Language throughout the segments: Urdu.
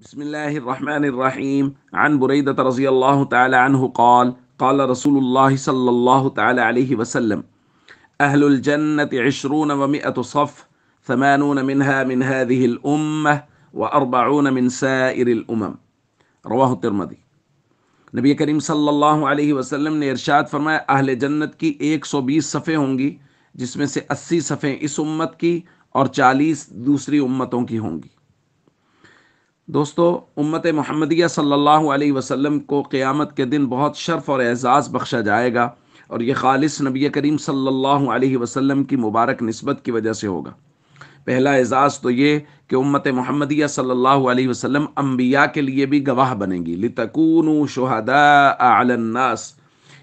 بسم الله الرحمن الرحيم عن بريدة رضي الله تعالى عنه قال قال رسول الله صلى الله تعالى عليه وسلم أهل الجنة 20 و100 صف 80 منها من هذه الأمة و40 من سائر الأمم رواہ الترمذی۔ نبی کریم صلی اللہ علیہ وسلم نے ارشاد فرمایا اہل جنت کی 120 صفیں ہوں گی، جس میں سے 80 صفیں اس امت کی اور 40 دوسری امتوں کی ہوں گی۔ دوستو، امت محمدیہ صلی اللہ علیہ وسلم کو قیامت کے دن بہت شرف اور اعزاز بخشا جائے گا، اور یہ خالص نبی کریم صلی اللہ علیہ وسلم کی مبارک نسبت کی وجہ سے ہوگا۔ پہلا اعزاز تو یہ کہ امت محمدیہ صلی اللہ علیہ وسلم انبیاء کے لیے بھی گواہ بنے گی، لِتَكُونُوا شُهَدَاءَ عَلَى النَّاسِ،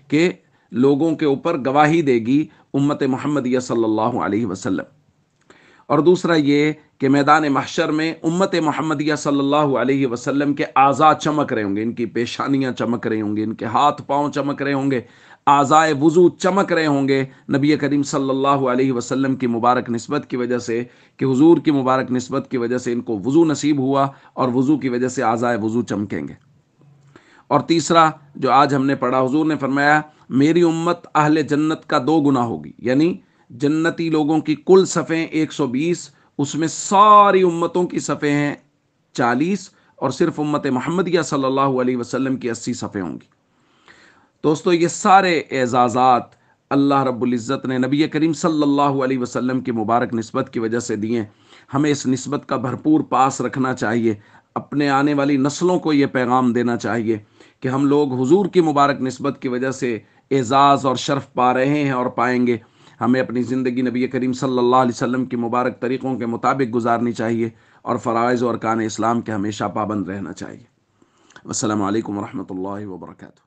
کہ لوگوں کے اوپر گواہی دے گی امت محمدیہ صلی اللہ علیہ وسلم۔ اور دوسرا یہ کہ میدان محشر میں امت محمدیہ صلی اللہ علیہ وسلم کے اعضاء چمک رہے ہوں گے، ان کی پیشانیاں چمک رہے ہوں گے، ان کے ہاتھ پاؤں چمک رہے ہوں گے، اعضائے وضو چمک رہے ہوں گے نبی کریم صلی اللہ علیہ وسلم کی مبارک نسبت کی وجہ سے، کہ حضور کی مبارک نسبت کی وجہ سے ان کو وضو نصیب ہوا اور وضو کی وجہ سے اعضائے وضو چمکیں گے۔ اور تیسرا جو آج ہم نے پڑھا، حضور نے فرمایا میری امت اہل جنت کا 2 گنا ہوگی، یعنی جنتی لوگوں کی کل صفیں 120، اس میں ساری امتوں کی صفیں ہیں 40، اور صرف امت محمدیہ صلی اللہ علیہ وسلم کی 80 صفیں ہوں گی۔ دوستو، یہ سارے اعزازات اللہ رب العزت نے نبی کریم صلی اللہ علیہ وسلم کی مبارک نسبت کی وجہ سے دیے۔ ہمیں اس نسبت کا بھرپور پاس رکھنا چاہیے، اپنے آنے والی نسلوں کو یہ پیغام دینا چاہیے کہ ہم لوگ حضور کی مبارک نسبت کی وجہ سے اعزاز اور شرف پا رہے ہیں اور پائیں گے۔ ہمیں اپنی زندگی نبی کریم صلی اللہ علیہ وسلم کی مبارک طریقوں کے مطابق گزارنی چاہیے، اور فرائض و ارکان اسلام کے ہمیشہ پابند رہنا چاہیے۔ السلام علیکم ورحمۃ اللہ وبرکاتہ۔